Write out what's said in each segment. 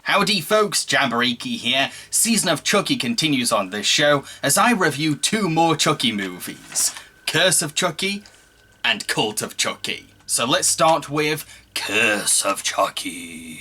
Howdy folks, Jamboree here. Season of Chucky continues on this show as I review 2 more Chucky movies. Curse of Chucky and Cult of Chucky. So let's start with Curse of Chucky.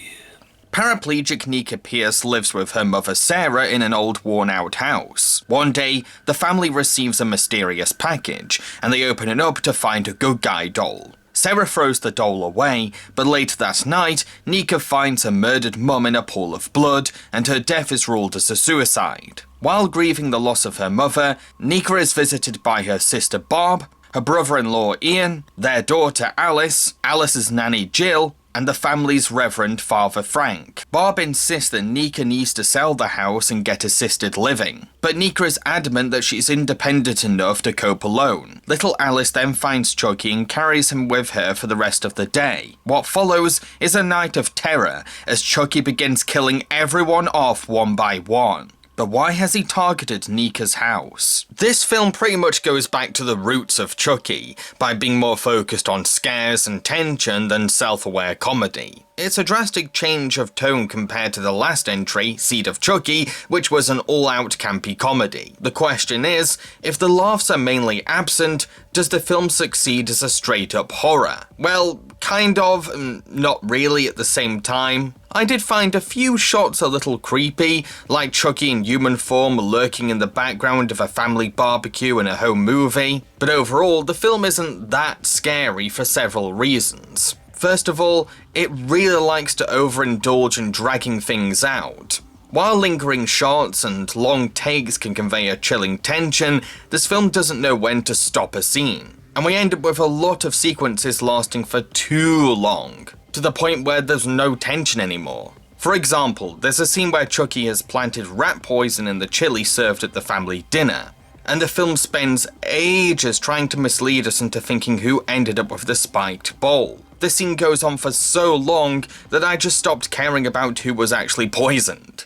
Paraplegic Nika Pierce lives with her mother Sarah in an old worn-out house. One day, the family receives a mysterious package, and they open it up to find a good guy doll. Sarah throws the doll away, but later that night, Nika finds her murdered mum in a pool of blood, and her death is ruled as a suicide. While grieving the loss of her mother, Nika is visited by her sister Barb, her brother-in-law Ian, their daughter Alice, Alice's nanny Jill, and the family's Reverend Father Frank. Barb insists that Nika needs to sell the house and get assisted living, but Nika is adamant that she's independent enough to cope alone. Little Alice then finds Chucky and carries him with her for the rest of the day. What follows is a night of terror as Chucky begins killing everyone off one by one. But why has he targeted Nika's house? This film pretty much goes back to the roots of Chucky, by being more focused on scares and tension than self-aware comedy. It's a drastic change of tone compared to the last entry, Seed of Chucky, which was an all-out campy comedy. The question is, if the laughs are mainly absent, does the film succeed as a straight-up horror? Well, kind of, and not really at the same time. I did find a few shots a little creepy, like Chucky in human form lurking in the background of a family barbecue in a home movie, but overall, the film isn't that scary for several reasons. First of all, it really likes to overindulge in dragging things out. While lingering shots and long takes can convey a chilling tension, this film doesn't know when to stop a scene. And we end up with a lot of sequences lasting for too long, to the point where there's no tension anymore. For example, there's a scene where Chucky has planted rat poison in the chili served at the family dinner, and the film spends ages trying to mislead us into thinking who ended up with the spiked bowl. This scene goes on for so long that I just stopped caring about who was actually poisoned.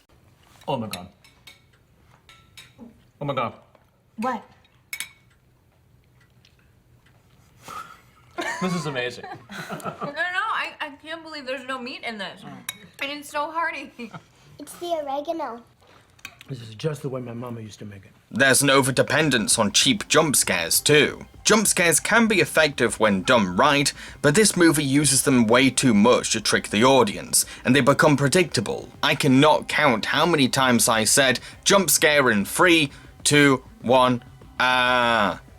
Oh my god. Oh my god. What? This is amazing. No, I can't believe there's no meat in this. And it's so hearty. It's the oregano. This is just the way my mama used to make it. There's an overdependence on cheap jump scares too. Jump scares can be effective when done right, but this movie uses them way too much to trick the audience, and they become predictable. I cannot count how many times I said, jump scare in 3, 2, 1,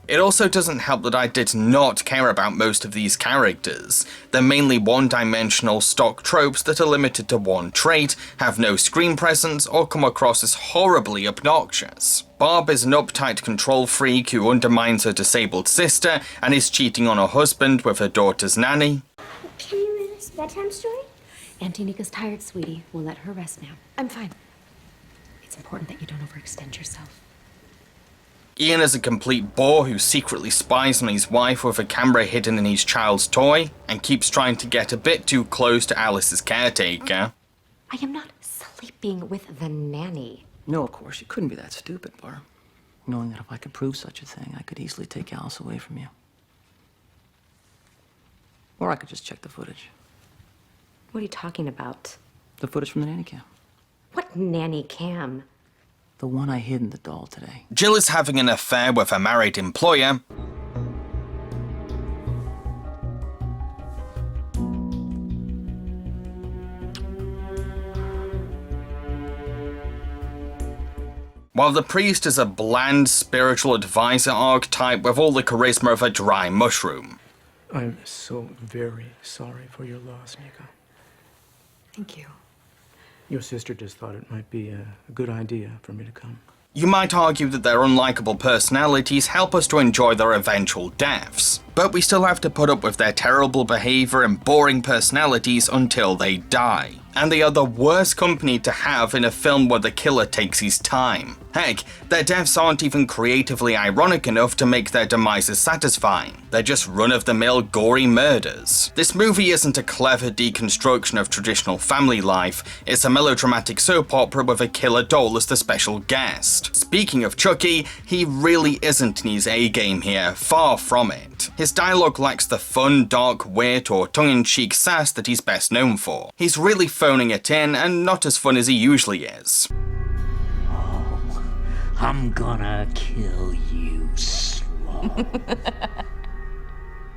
It also doesn't help that I did not care about most of these characters. They're mainly one-dimensional stock tropes that are limited to one trait, have no screen presence, or come across as horribly obnoxious. Barb is an uptight control freak who undermines her disabled sister and is cheating on her husband with her daughter's nanny. Can you read us a bedtime story? Auntie Nika's tired, sweetie. We'll let her rest now. I'm fine. It's important that you don't overextend yourself. Ian is a complete bore who secretly spies on his wife with a camera hidden in his child's toy and keeps trying to get a bit too close to Alice's caretaker. I am not sleeping with the nanny. No, of course, you couldn't be that stupid, Barb. Knowing that if I could prove such a thing, I could easily take Alice away from you. Or I could just check the footage. What are you talking about? The footage from the nanny cam. What nanny cam? The one I hid in the doll today. Jill is having an affair with her married employer, while the priest is a bland spiritual advisor archetype with all the charisma of a dry mushroom. I'm so very sorry for your loss, Nika. Thank you. Your sister just thought it might be a good idea for me to come. You might argue that their unlikable personalities help us to enjoy their eventual deaths, but we still have to put up with their terrible behavior and boring personalities until they die. And they are the worst company to have in a film where the killer takes his time. Heck, their deaths aren't even creatively ironic enough to make their demises satisfying. They're just run-of-the-mill gory murders. This movie isn't a clever deconstruction of traditional family life, it's a melodramatic soap opera with a killer doll as the special guest. Speaking of Chucky, he really isn't in his A-game here, far from it. His his dialogue lacks the fun, dark wit or tongue-in-cheek sass that he's best known for. He's really phoning it in and not as fun as he usually is. Oh, I'm gonna kill you slow.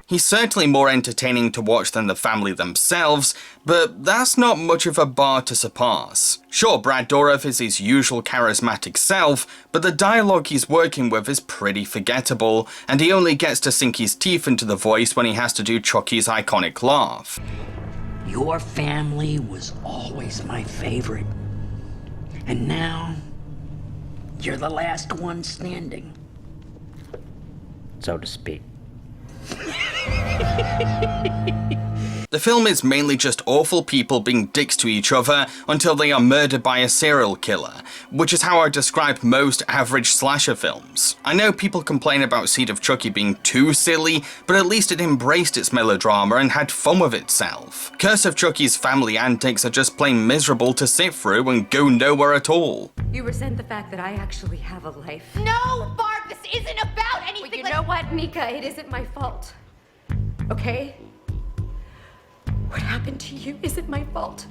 He's certainly more entertaining to watch than the family themselves, but that's not much of a bar to surpass. Sure, Brad Dourif is his usual charismatic self, but the dialogue he's working with is pretty forgettable, and he only gets to sink his teeth into the voice when he has to do Chucky's iconic laugh. Your family was always my favorite. And now, you're the last one standing. So to speak. The film is mainly just awful people being dicks to each other until they are murdered by a serial killer, which is how I describe most average slasher films. I know people complain about Seed of Chucky being too silly, but at least it embraced its melodrama and had fun with itself. Curse of Chucky's family antics are just plain miserable to sit through and go nowhere at all. You resent the fact that I actually have a life. No, Barb, this isn't about anything. But you know what, Nika? It isn't my fault. Okay? What happened to you isn't my fault.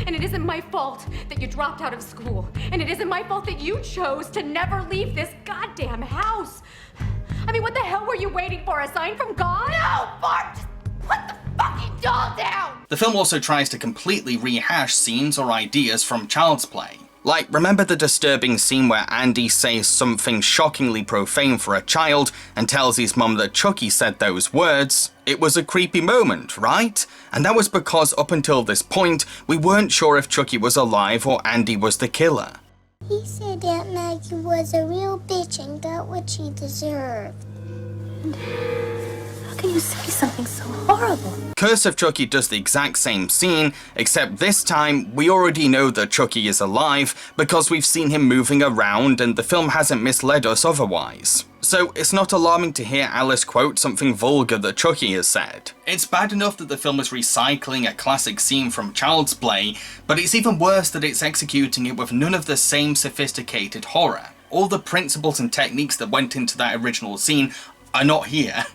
And it isn't my fault that you dropped out of school. And it isn't my fault that you chose to never leave this goddamn house. I mean, what the hell were you waiting for? A sign from God? No, Barb, just put the fucking doll down. The film also tries to completely rehash scenes or ideas from Child's Play. Like, remember the disturbing scene where Andy says something shockingly profane for a child and tells his mum that Chucky said those words? It was a creepy moment, right? And that was because up until this point, we weren't sure if Chucky was alive or Andy was the killer. He said Aunt Maggie was a real bitch and got what she deserved. How can you say something so horrible? Curse of Chucky does the exact same scene, except this time we already know that Chucky is alive because we've seen him moving around and the film hasn't misled us otherwise. So it's not alarming to hear Alice quote something vulgar that Chucky has said. It's bad enough that the film is recycling a classic scene from Child's Play, but it's even worse that it's executing it with none of the same sophisticated horror. All the principles and techniques that went into that original scene are not here.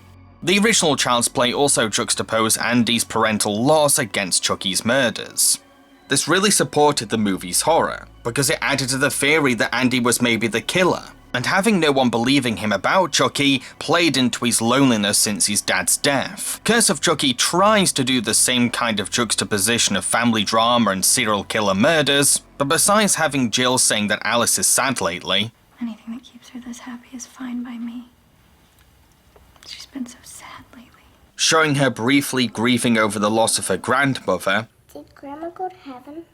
The original Child's Play also juxtaposed Andy's parental loss against Chucky's murders. This really supported the movie's horror, because it added to the theory that Andy was maybe the killer, and having no one believing him about Chucky played into his loneliness since his dad's death. Curse of Chucky tries to do the same kind of juxtaposition of family drama and serial killer murders, but besides having Jill saying that Alice is sad lately, anything that keeps her this happy is fine by me. She's been so sad lately. showing her briefly grieving over the loss of her grandmother, Did Grandma go to heaven?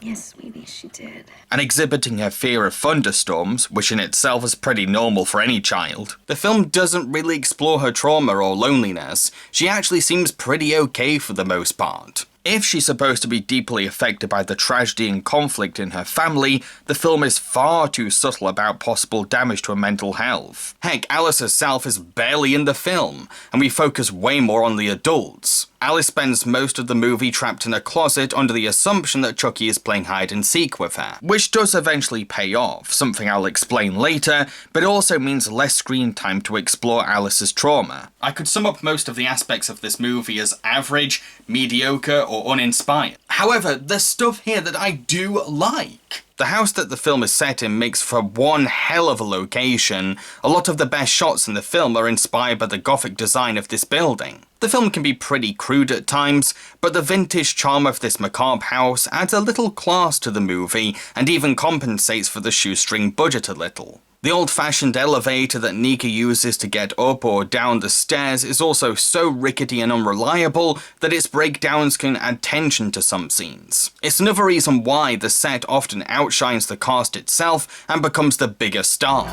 Yes, sweetie, she did. and exhibiting her fear of thunderstorms, which in itself is pretty normal for any child. The film doesn't really explore her trauma or loneliness. She actually seems pretty okay for the most part. If she's supposed to be deeply affected by the tragedy and conflict in her family, the film is far too subtle about possible damage to her mental health. Heck, Alice herself is barely in the film, and we focus way more on the adults. Alice spends most of the movie trapped in a closet under the assumption that Chucky is playing hide and seek with her, which does eventually pay off, something I'll explain later, but it also means less screen time to explore Alice's trauma. I could sum up most of the aspects of this movie as average, mediocre, or uninspired. However, there's stuff here that I do like. The house that the film is set in makes for one hell of a location. A lot of the best shots in the film are inspired by the gothic design of this building. The film can be pretty crude at times, but the vintage charm of this macabre house adds a little class to the movie and even compensates for the shoestring budget a little. The old-fashioned elevator that Nika uses to get up or down the stairs is also so rickety and unreliable that its breakdowns can add tension to some scenes. It's another reason why the set often outshines the cast itself and becomes the bigger star.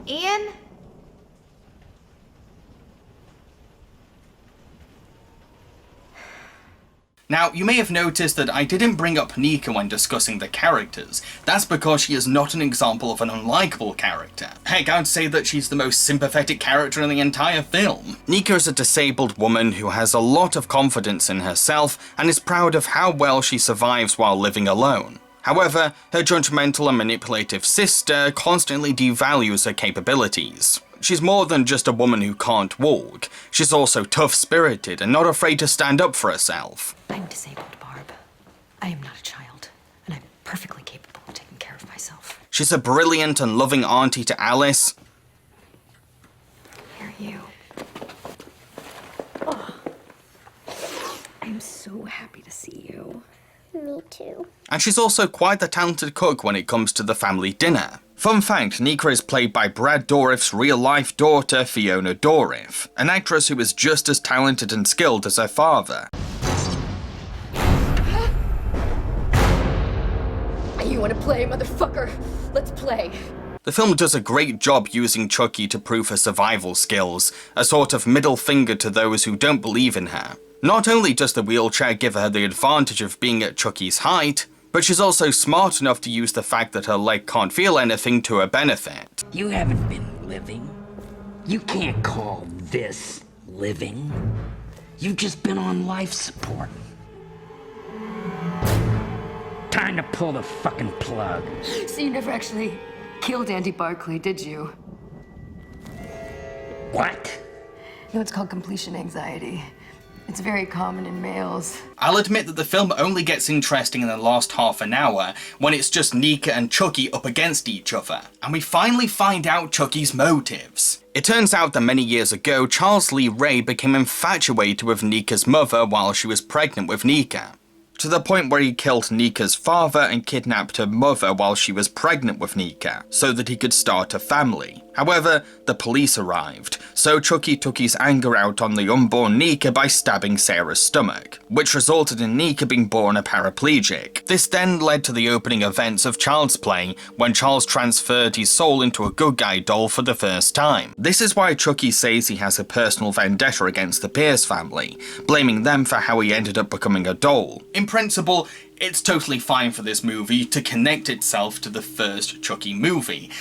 Ian? Now, you may have noticed that I didn't bring up Nika when discussing the characters. That's because she is not an example of an unlikable character. Heck, I'd say that she's the most sympathetic character in the entire film. Nika is a disabled woman who has a lot of confidence in herself and is proud of how well she survives while living alone. However, her judgmental and manipulative sister constantly devalues her capabilities. She's more than just a woman who can't walk. She's also tough-spirited and not afraid to stand up for herself. I'm disabled, Barb. I am not a child, and I'm perfectly capable of taking care of myself. She's a brilliant and loving auntie to Alice. Here, you. Oh, I'm so happy to see you. Me too. And she's also quite the talented cook when it comes to the family dinner. Fun fact, Nika is played by Brad Dourif's real-life daughter, Fiona Dourif, an actress who is just as talented and skilled as her father. You wanna play, motherfucker? Let's play. The film does a great job using Chucky to prove her survival skills, a sort of middle finger to those who don't believe in her. Not only does the wheelchair give her the advantage of being at Chucky's height, but she's also smart enough to use the fact that her leg can't feel anything to her benefit. You haven't been living. You can't call this living. You've just been on life support. Time to pull the fucking plug. So you never actually killed Andy Barclay, did you? What? No, it's called completion anxiety. It's very common in males. I'll admit that the film only gets interesting in the last half an hour, when it's just Nika and Chucky up against each other, and we finally find out Chucky's motives. It turns out that many years ago, Charles Lee Ray became infatuated with Nika's mother while she was pregnant with Nika, to the point where he killed Nika's father and kidnapped her mother while she was pregnant with Nika, so that he could start a family. However, the police arrived, so Chucky took his anger out on the unborn Nika by stabbing Sarah's stomach, which resulted in Nika being born a paraplegic. This then led to the opening events of Child's Play, when Charles transferred his soul into a good guy doll for the first time. This is why Chucky says he has a personal vendetta against the Pierce family, blaming them for how he ended up becoming a doll. In principle, it's totally fine for this movie to connect itself to the first Chucky movie.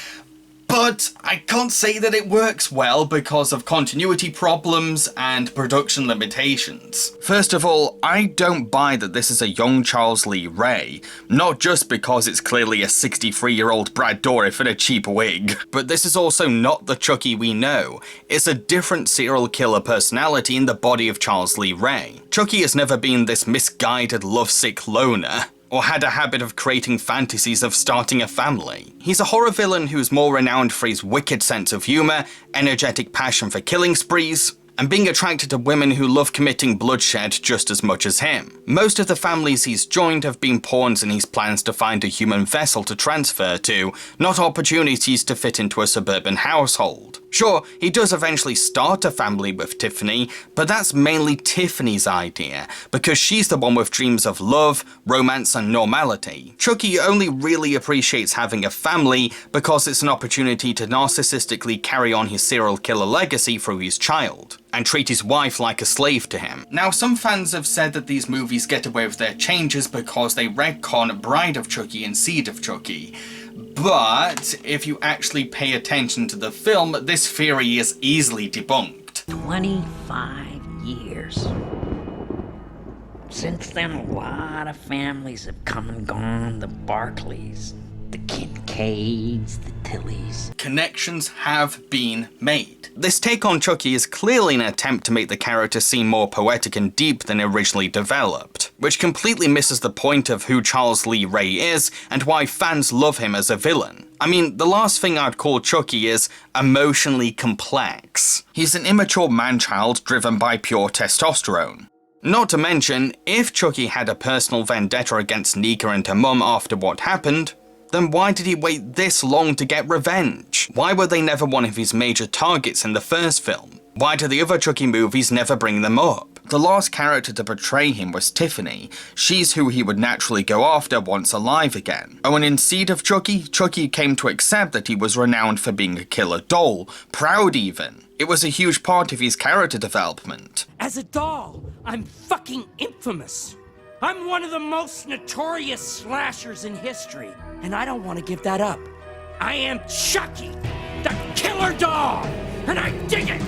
But I can't say that it works well because of continuity problems and production limitations. First of all, I don't buy that this is a young Charles Lee Ray, not just because it's clearly a 63-year-old Brad Dourif in a cheap wig, but this is also not the Chucky we know. It's a different serial killer personality in the body of Charles Lee Ray. Chucky has never been this misguided lovesick loner, or had a habit of creating fantasies of starting a family. He's a horror villain who's more renowned for his wicked sense of humour, energetic passion for killing sprees, and being attracted to women who love committing bloodshed just as much as him. Most of the families he's joined have been pawns in his plans to find a human vessel to transfer to, not opportunities to fit into a suburban household. Sure, he does eventually start a family with Tiffany, but that's mainly Tiffany's idea, because she's the one with dreams of love, romance, and normality. Chucky only really appreciates having a family because it's an opportunity to narcissistically carry on his serial killer legacy through his child, and treat his wife like a slave to him. Now, some fans have said that these movies get away with their changes because they retcon Bride of Chucky and Seed of Chucky. But if you actually pay attention to the film, this theory is easily debunked. 25 years. Since then, a lot of families have come and gone. The Barclays, the Kincaids, the Tillys. Connections have been made. This take on Chucky is clearly an attempt to make the character seem more poetic and deep than originally developed, which completely misses the point of who Charles Lee Ray is and why fans love him as a villain. I mean, the last thing I'd call Chucky is emotionally complex. He's an immature man-child driven by pure testosterone. Not to mention, if Chucky had a personal vendetta against Nika and her mum after what happened, then why did he wait this long to get revenge? Why were they never one of his major targets in the first film? Why do the other Chucky movies never bring them up? The last character to portray him was Tiffany. She's who he would naturally go after once alive again. Oh, and in Seed of Chucky, Chucky came to accept that he was renowned for being a killer doll, proud even. It was a huge part of his character development. As a doll, I'm fucking infamous. I'm one of the most notorious slashers in history, and I don't want to give that up. I am Chucky, the killer doll, and I dig it!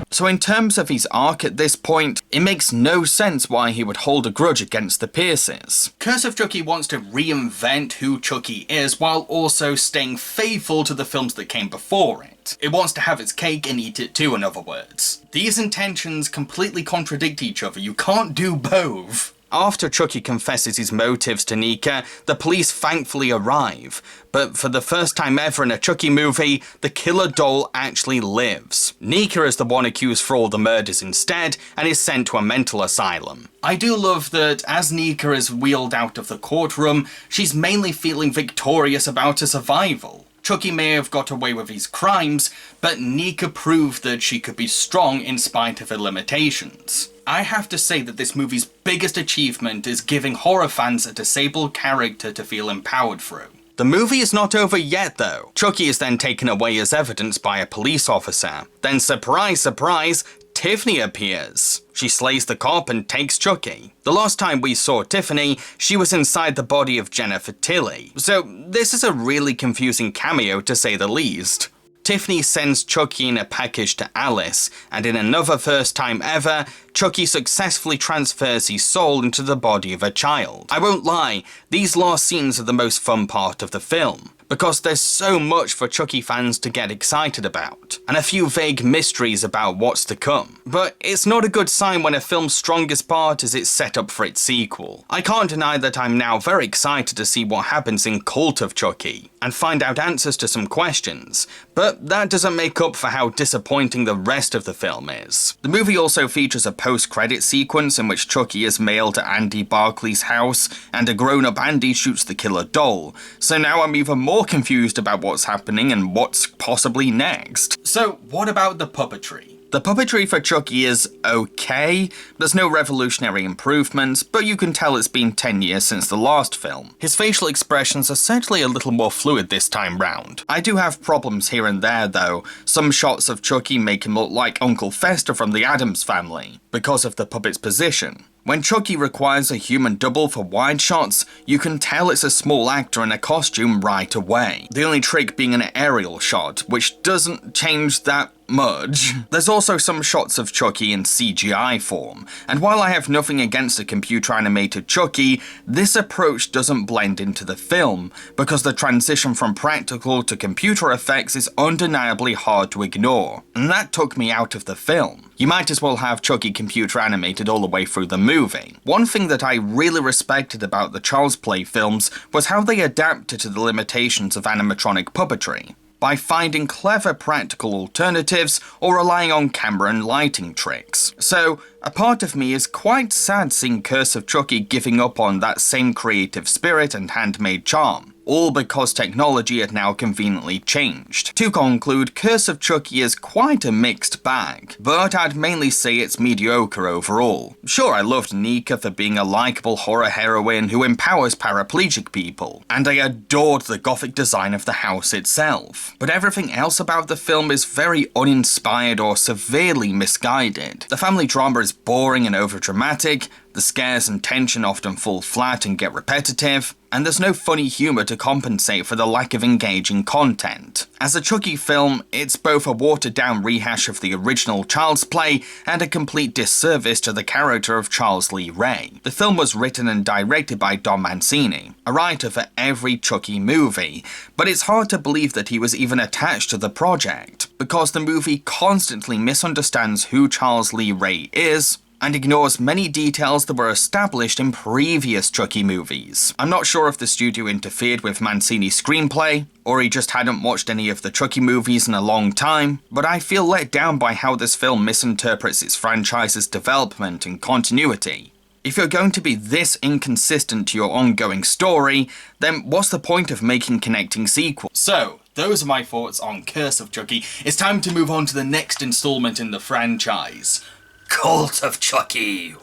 So in terms of his arc at this point, it makes no sense why he would hold a grudge against the Pierces. Curse of Chucky wants to reinvent who Chucky is while also staying faithful to the films that came before it. It wants to have its cake and eat it too, in other words. These intentions completely contradict each other. You can't do both. After Chucky confesses his motives to Nika, the police thankfully arrive. But for the first time ever in a Chucky movie, the killer doll actually lives. Nika is the one accused for all the murders instead, and is sent to a mental asylum. I do love that as Nika is wheeled out of the courtroom, she's mainly feeling victorious about her survival. Chucky may have got away with his crimes, but Nika proved that she could be strong in spite of her limitations. I have to say that this movie's biggest achievement is giving horror fans a disabled character to feel empowered through. The movie is not over yet though. Chucky is then taken away as evidence by a police officer. Then surprise, surprise, Tiffany appears. She slays the cop and takes Chucky. The last time we saw Tiffany, she was inside the body of Jennifer Tilly. So this is a really confusing cameo to say the least. Tiffany sends Chucky in a package to Alice, and in another first time ever, Chucky successfully transfers his soul into the body of a child. I won't lie, these last scenes are the most fun part of the film, because there's so much for Chucky fans to get excited about, and a few vague mysteries about what's to come. But it's not a good sign when a film's strongest part is its setup for its sequel. I can't deny that I'm now very excited to see what happens in Cult of Chucky, and find out answers to some questions, but that doesn't make up for how disappointing the rest of the film is. The movie also features a post-credit sequence in which Chucky is mailed to Andy Barclay's house, and a grown-up Andy shoots the killer doll, so now I'm even more confused about what's happening and what's possibly next. So what about the puppetry? The puppetry for Chucky is okay. There's no revolutionary improvements, but you can tell it's been 10 years since the last film. His facial expressions are certainly a little more fluid this time round. I do have problems here and there though. Some shots of Chucky make him look like Uncle Fester from the Addams Family, because of the puppet's position. When Chucky requires a human double for wide shots, you can tell it's a small actor in a costume right away. The only trick being an aerial shot, which doesn't change that much. There's also some shots of Chucky in CGI form, and while I have nothing against a computer animated Chucky, this approach doesn't blend into the film, because the transition from practical to computer effects is undeniably hard to ignore, and that took me out of the film. You might as well have Chucky computer animated all the way through the movie. One thing that I really respected about the Child's Play films was how they adapted to the limitations of animatronic puppetry, by finding clever practical alternatives or relying on camera and lighting tricks. So, a part of me is quite sad seeing Curse of Chucky giving up on that same creative spirit and handmade charm, all because technology had now conveniently changed. To conclude, Curse of Chucky is quite a mixed bag, but I'd mainly say it's mediocre overall. Sure, I loved Nika for being a likeable horror heroine who empowers paraplegic people, and I adored the gothic design of the house itself, but everything else about the film is very uninspired or severely misguided. The family drama is boring and overdramatic, the scares and tension often fall flat and get repetitive, and there's no funny humour to compensate for the lack of engaging content. As a Chucky film, it's both a watered-down rehash of the original Child's Play and a complete disservice to the character of Charles Lee Ray. The film was written and directed by Don Mancini, a writer for every Chucky movie, but it's hard to believe that he was even attached to the project, because the movie constantly misunderstands who Charles Lee Ray is, and ignores many details that were established in previous Chucky movies. I'm not sure if the studio interfered with Mancini's screenplay, or he just hadn't watched any of the Chucky movies in a long time, but I feel let down by how this film misinterprets its franchise's development and continuity. If you're going to be this inconsistent to your ongoing story, then what's the point of making connecting sequels? So, those are my thoughts on Curse of Chucky. It's time to move on to the next installment in the franchise. Cult of Chucky!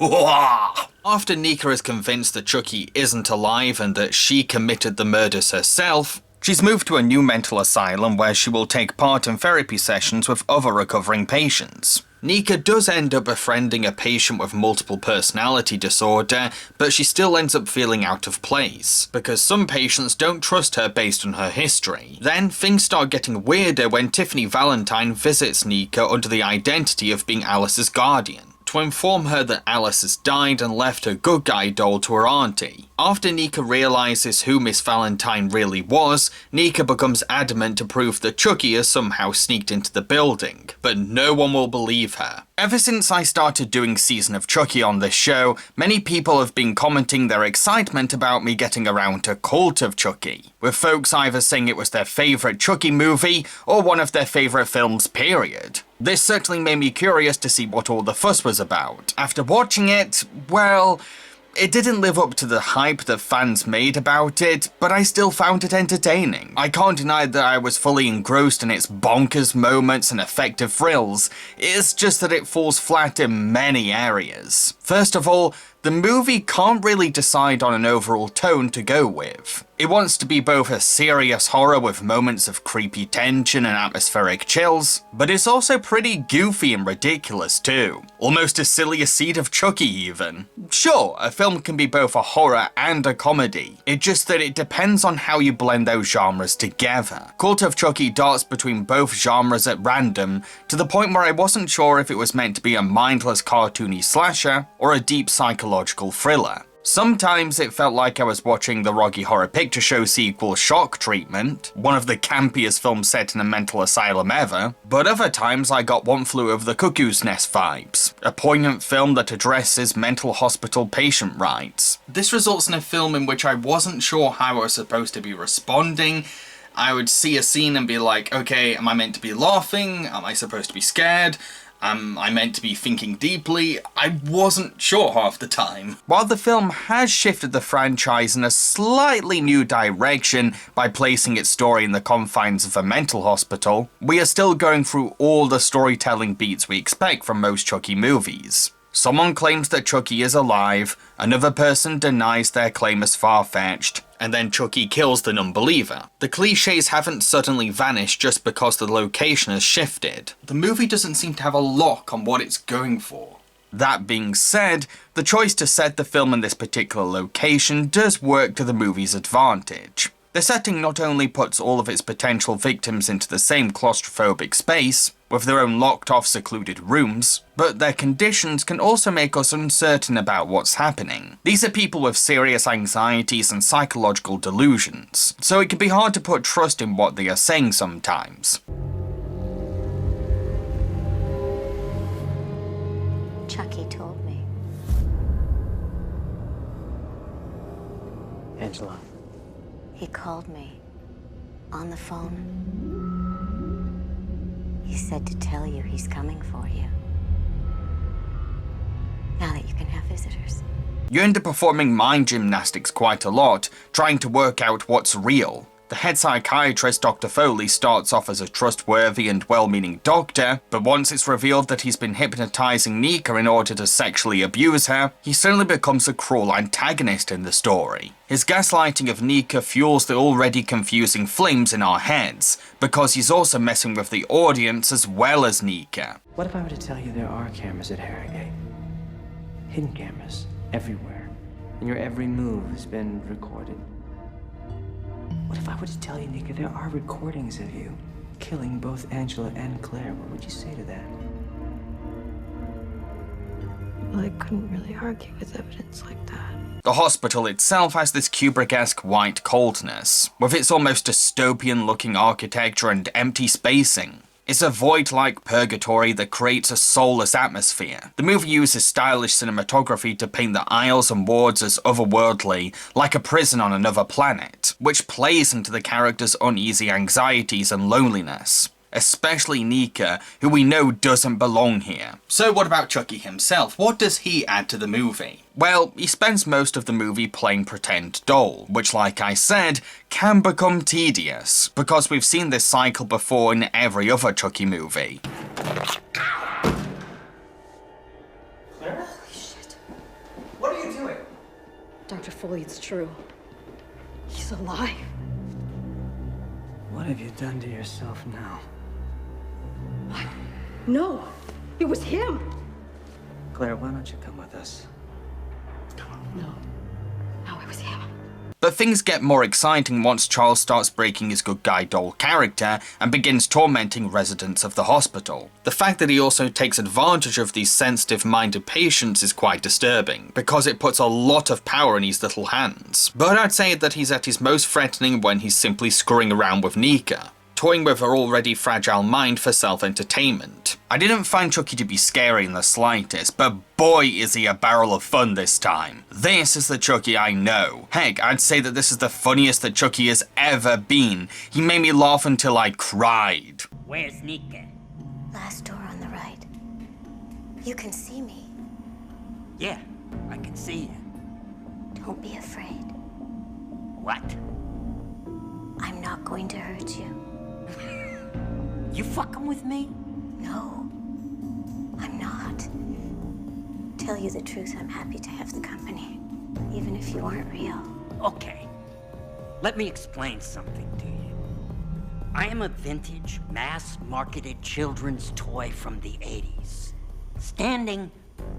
After Nika is convinced that Chucky isn't alive and that she committed the murders herself, she's moved to a new mental asylum where she will take part in therapy sessions with other recovering patients. Nika does end up befriending a patient with multiple personality disorder, but she still ends up feeling out of place, because some patients don't trust her based on her history. Then things start getting weirder when Tiffany Valentine visits Nika under the identity of being Alice's guardian, to inform her that Alice has died and left her good guy doll to her auntie. After Nika realizes who Miss Valentine really was, Nika becomes adamant to prove that Chucky has somehow sneaked into the building, but no one will believe her. Ever since I started doing Season of Chucky on this show, many people have been commenting their excitement about me getting around to Cult of Chucky, with folks either saying it was their favourite Chucky movie or one of their favourite films, period. This certainly made me curious to see what all the fuss was about. After watching it, well, it didn't live up to the hype that fans made about it, but I still found it entertaining. I can't deny that I was fully engrossed in its bonkers moments and effective thrills. It's just that it falls flat in many areas. First of all, the movie can't really decide on an overall tone to go with. It wants to be both a serious horror with moments of creepy tension and atmospheric chills, but it's also pretty goofy and ridiculous too. Almost as silly as Seed of Chucky even. Sure, a film can be both a horror and a comedy. It's just that it depends on how you blend those genres together. Cult of Chucky darts between both genres at random, to the point where I wasn't sure if it was meant to be a mindless cartoony slasher or a deep psychological thriller. Sometimes it felt like I was watching the Rocky Horror Picture Show sequel Shock Treatment, one of the campiest films set in a mental asylum ever, but other times I got One Flew Over the Cuckoo's Nest vibes, a poignant film that addresses mental hospital patient rights. This results in a film in which I wasn't sure how I was supposed to be responding. I would see a scene and be like, okay, am I meant to be laughing? Am I supposed to be scared? Am I meant to be thinking deeply? I wasn't sure half the time. While the film has shifted the franchise in a slightly new direction by placing its story in the confines of a mental hospital, we are still going through all the storytelling beats we expect from most Chucky movies. Someone claims that Chucky is alive, another person denies their claim as far-fetched, and then Chucky kills the non-believer. The cliches haven't suddenly vanished just because the location has shifted. The movie doesn't seem to have a lock on what it's going for. That being said, the choice to set the film in this particular location does work to the movie's advantage. The setting not only puts all of its potential victims into the same claustrophobic space, with their own locked-off secluded rooms, but their conditions can also make us uncertain about what's happening. These are people with serious anxieties and psychological delusions, so it can be hard to put trust in what they are saying sometimes. Chucky told me. Angela. He called me on the phone. He said to tell you he's coming for you. Now that you can have visitors. You end up performing mind gymnastics quite a lot, trying to work out what's real. The head psychiatrist, Dr. Foley, starts off as a trustworthy and well-meaning doctor, but once it's revealed that he's been hypnotizing Nika in order to sexually abuse her, he suddenly becomes a cruel antagonist in the story. His gaslighting of Nika fuels the already confusing flames in our heads, because he's also messing with the audience as well as Nika. What if I were to tell you there are cameras at Harrogate? Hidden cameras, everywhere. And your every move has been recorded. What if I were to tell you, Nika, there are recordings of you killing both Angela and Claire? What would you say to that? Well, I couldn't really argue with evidence like that. The hospital itself has this Kubrick-esque white coldness, with its almost dystopian-looking architecture and empty spacing. It's a void-like purgatory that creates a soulless atmosphere. The movie uses stylish cinematography to paint the aisles and wards as otherworldly, like a prison on another planet, which plays into the characters' uneasy anxieties and loneliness. Especially Nika, who we know doesn't belong here. So what about Chucky himself? What does he add to the movie? Well, he spends most of the movie playing pretend doll, which, like I said, can become tedious, because we've seen this cycle before in every other Chucky movie. Claire? Holy shit. What are you doing? Dr. Foley, it's true. He's alive. What have you done to yourself now? What? No. It was him. Claire, why don't you come with us? No, it was him. But things get more exciting once Charles starts breaking his good guy doll character and begins tormenting residents of the hospital. The fact that he also takes advantage of these sensitive-minded patients is quite disturbing, because it puts a lot of power in his little hands. But I'd say that he's at his most threatening when he's simply screwing around with Nika, toying with her already fragile mind for self-entertainment. I didn't find Chucky to be scary in the slightest, but boy is he a barrel of fun this time. This is the Chucky I know. Heck, I'd say that this is the funniest that Chucky has ever been. He made me laugh until I cried. Where's Nika? Last door on the right. You can see me. Yeah, I can see you. Don't be afraid. What? I'm not going to hurt you. You fucking with me? No, I'm not. Tell you the truth, I'm happy to have the company, even if you aren't real. Okay. Let me explain something to you. I am a vintage, mass-marketed children's toy from the 80s. Standing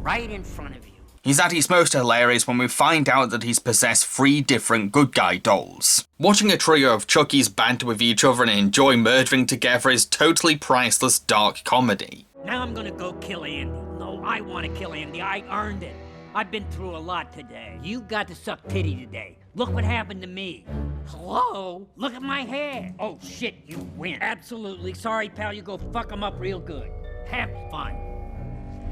right in front of you. He's at his most hilarious when we find out that he's possessed 3 different good guy dolls. Watching a trio of Chuckies banter with each other and enjoy murdering together is totally priceless dark comedy. Now I'm gonna go kill Andy. No, I want to kill Andy. I earned it. I've been through a lot today. You got to suck titty today. Look what happened to me. Hello? Look at my hair. Oh shit, you win. Absolutely. Sorry, pal. You go fuck 'em up real good. Have fun.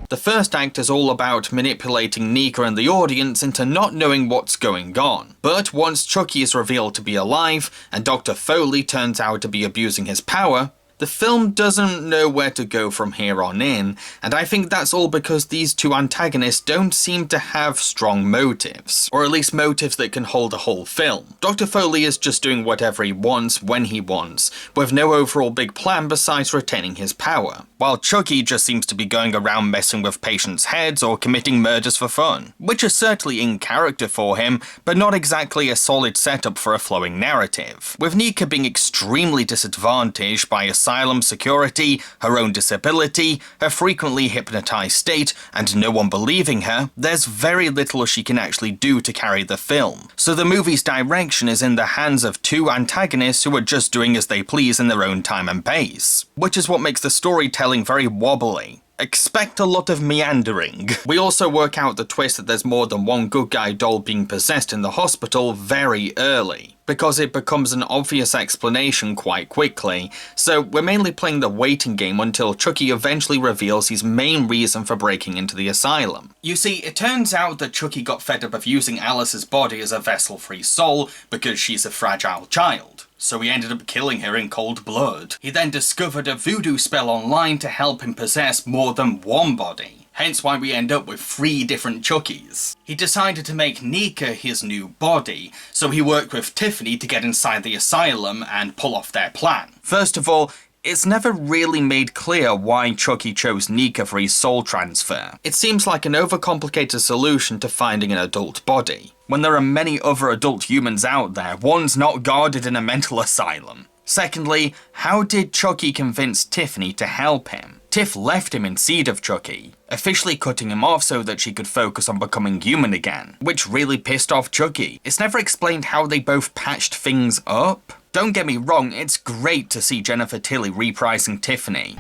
The first act is all about manipulating Nika and the audience into not knowing what's going on. But once Chucky is revealed to be alive, and Dr. Foley turns out to be abusing his power, the film doesn't know where to go from here on in, and I think that's all because these two antagonists don't seem to have strong motives, or at least motives that can hold a whole film. Dr. Foley is just doing whatever he wants when he wants, with no overall big plan besides retaining his power, while Chucky just seems to be going around messing with patients' heads or committing murders for fun, which is certainly in character for him, but not exactly a solid setup for a flowing narrative, with Nika being extremely disadvantaged by asylum security, her own disability, her frequently hypnotized state, and no one believing her. There's very little she can actually do to carry the film, so the movie's direction is in the hands of two antagonists who are just doing as they please in their own time and pace, which is what makes the storytelling very wobbly. Expect a lot of meandering. We also work out the twist that there's more than one good guy doll being possessed in the hospital very early, because it becomes an obvious explanation quite quickly, so we're mainly playing the waiting game until Chucky eventually reveals his main reason for breaking into the asylum. You see, it turns out that Chucky got fed up of using Alice's body as a vessel for his soul because she's a fragile child. So he ended up killing her in cold blood. He then discovered a voodoo spell online to help him possess more than one body. Hence why we end up with 3 different Chuckies. He decided to make Nika his new body, so he worked with Tiffany to get inside the asylum and pull off their plan. First of all, it's never really made clear why Chucky chose Nika for his soul transfer. It seems like an overcomplicated solution to finding an adult body, when there are many other adult humans out there, one's not guarded in a mental asylum. Secondly, how did Chucky convince Tiffany to help him? Tiff left him in seed of Chucky, officially cutting him off so that she could focus on becoming human again, which really pissed off Chucky. It's never explained how they both patched things up. Don't get me wrong, it's great to see Jennifer Tilly reprising Tiffany.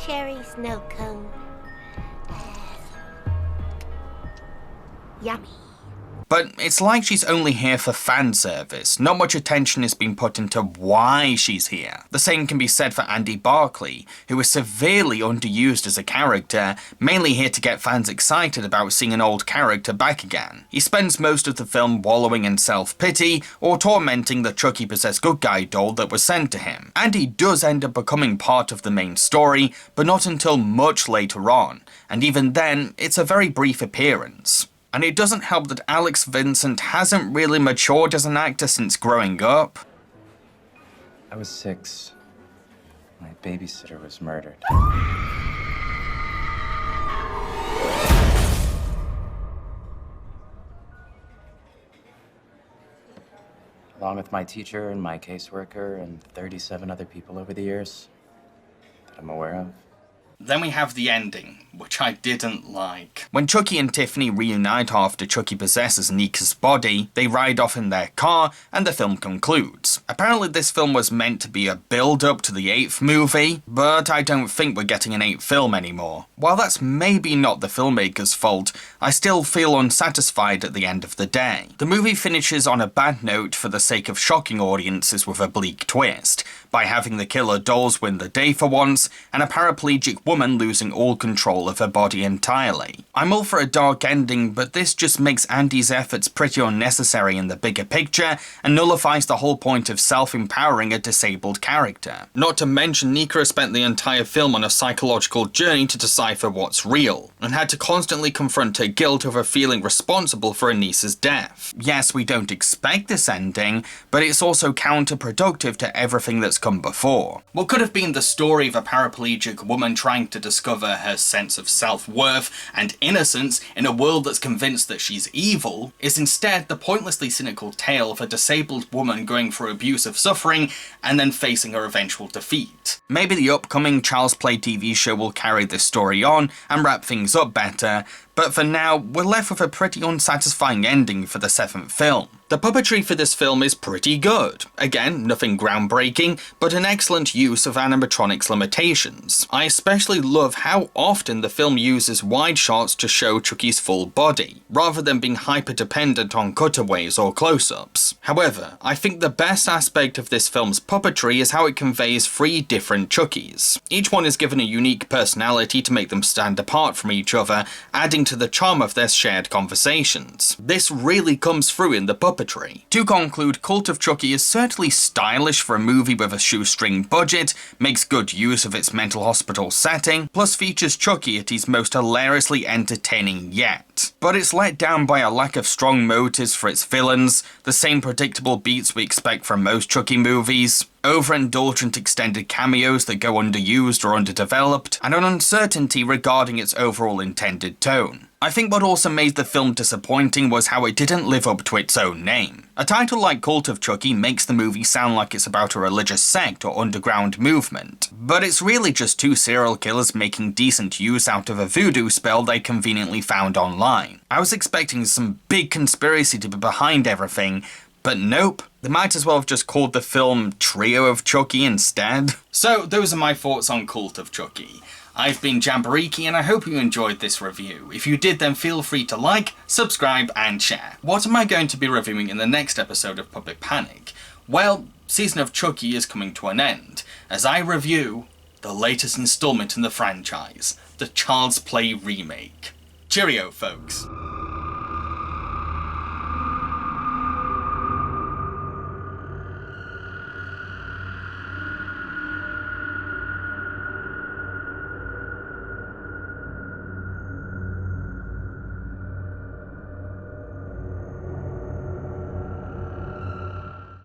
Cherry snow cone. Yummy. But it's like she's only here for fan service. Not much attention is being put into why she's here. The same can be said for Andy Barclay, who is severely underused as a character, mainly here to get fans excited about seeing an old character back again. He spends most of the film wallowing in self-pity or tormenting the Chucky-possessed good guy doll that was sent to him. Andy does end up becoming part of the main story, but not until much later on, and even then, it's a very brief appearance. And it doesn't help that Alex Vincent hasn't really matured as an actor since growing up. I was 6. My babysitter was murdered. along with my teacher and my caseworker and 37 other people over the years that I'm aware of. Then we have the ending, which I didn't like. When Chucky and Tiffany reunite after Chucky possesses Nika's body, they ride off in their car, and the film concludes. Apparently this film was meant to be a build-up to the 8th movie, but I don't think we're getting an 8th film anymore. While that's maybe not the filmmaker's fault, I still feel unsatisfied at the end of the day. The movie finishes on a bad note for the sake of shocking audiences with a bleak twist, by having the killer dolls win the day for once, and a paraplegic woman losing all control of her body entirely. I'm all for a dark ending, but this just makes Andy's efforts pretty unnecessary in the bigger picture, and nullifies the whole point of self-empowering a disabled character. Not to mention, Nika has spent the entire film on a psychological journey to decipher what's real, and had to constantly confront her guilt over feeling responsible for her niece's death. Yes, we don't expect this ending, but it's also counterproductive to everything that's come before. What could have been the story of a paraplegic woman trying to discover her sense of self-worth and innocence in a world that's convinced that she's evil is instead the pointlessly cynical tale of a disabled woman going through abusive suffering and then facing her eventual defeat. Maybe the upcoming Child's Play TV show will carry this story on and wrap things up better, but for now, we're left with a pretty unsatisfying ending for the 7th film. The puppetry for this film is pretty good. Again, nothing groundbreaking, but an excellent use of animatronics limitations. I especially love how often the film uses wide shots to show Chucky's full body, rather than being hyper-dependent on cutaways or close-ups. However, I think the best aspect of this film's puppetry is how it conveys 3 different Chuckies. Each one is given a unique personality to make them stand apart from each other, adding to the charm of their shared conversations. This really comes through in the puppetry. To conclude, Cult of Chucky is certainly stylish for a movie with a shoestring budget, makes good use of its mental hospital setting, plus features Chucky at his most hilariously entertaining yet. But it's let down by a lack of strong motives for its villains, the same predictable beats we expect from most Chucky movies, overindulgent extended cameos that go underused or underdeveloped, and an uncertainty regarding its overall intended tone. I think what also made the film disappointing was how it didn't live up to its own name. A title like Cult of Chucky makes the movie sound like it's about a religious sect or underground movement, but it's really just 2 serial killers making decent use out of a voodoo spell they conveniently found online. I was expecting some big conspiracy to be behind everything, but nope. They might as well have just called the film Trio of Chucky instead. So those are my thoughts on Cult of Chucky. I've been Jamboree, and I hope you enjoyed this review. If you did, then feel free to like, subscribe, and share. What am I going to be reviewing in the next episode of Public Panic? Well, Season of Chucky is coming to an end, as I review the latest installment in the franchise, the Child's Play remake. Cheerio, folks.